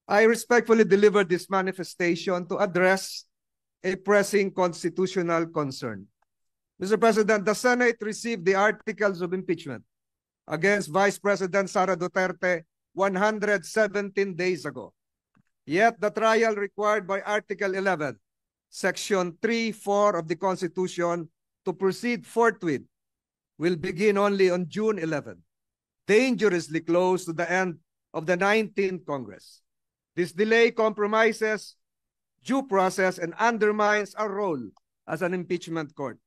I respectfully deliver this manifestation to address a pressing constitutional concern. Mr. President, the Senate received the articles of impeachment against Vice President Sara Duterte 117 days ago. Yet the trial required by Article 11, Section 3(4) of the Constitution to proceed forthwith will begin only on June 11, dangerously close to the end of the 19th Congress. This delay compromises due process and undermines our role as an impeachment court.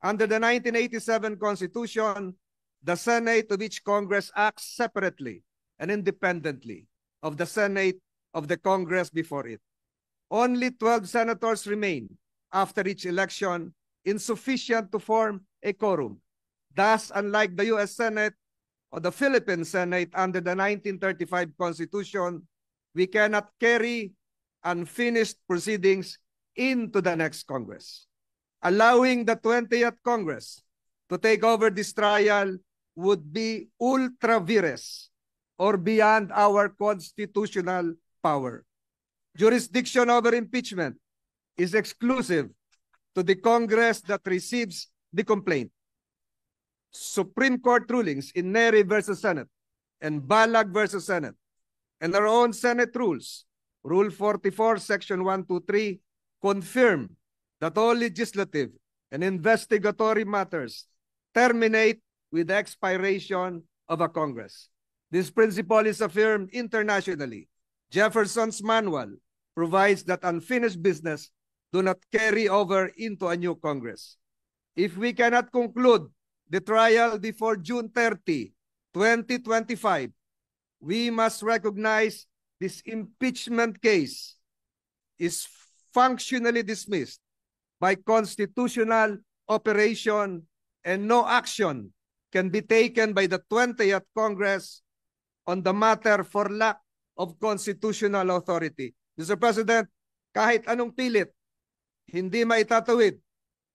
Under the 1987 Constitution, the Senate of each Congress acts separately and independently of the Senate of the Congress before it. Only 12 senators remain after each election, insufficient to form a quorum. Thus, unlike the U.S. Senate or the Philippine Senate under the 1935 Constitution, we cannot carry unfinished proceedings into the next Congress. Allowing the 20th Congress to take over this trial would be ultra vires or beyond our constitutional power. Jurisdiction over impeachment is exclusive to the Congress that receives the complaint. Supreme Court rulings in Neri versus Senate and Balag versus Senate and our own Senate rules, Rule 44, Section 123, confirm that all legislative and investigatory matters terminate with the expiration of a Congress. This principle is affirmed internationally. Jefferson's Manual provides that unfinished business do not carry over into a new Congress. If we cannot conclude the trial before June 30, 2025, we must recognize this impeachment case is functionally dismissed by constitutional operation and no action can be taken by the 20th Congress on the matter for lack of constitutional authority. Mr. President, kahit anong pilit, hindi maitatawid,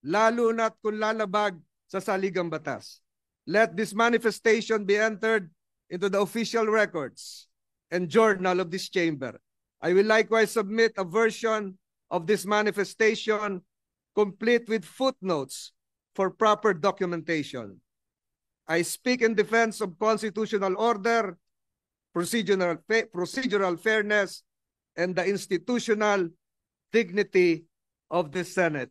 lalo na't kung lalabag sa saligang batas. Let this manifestation be entered into the official records and journal of this chamber. I will likewise submit a version of this manifestation complete with footnotes for proper documentation. I speak in defense of constitutional order, procedural fairness, and the institutional dignity of the Senate.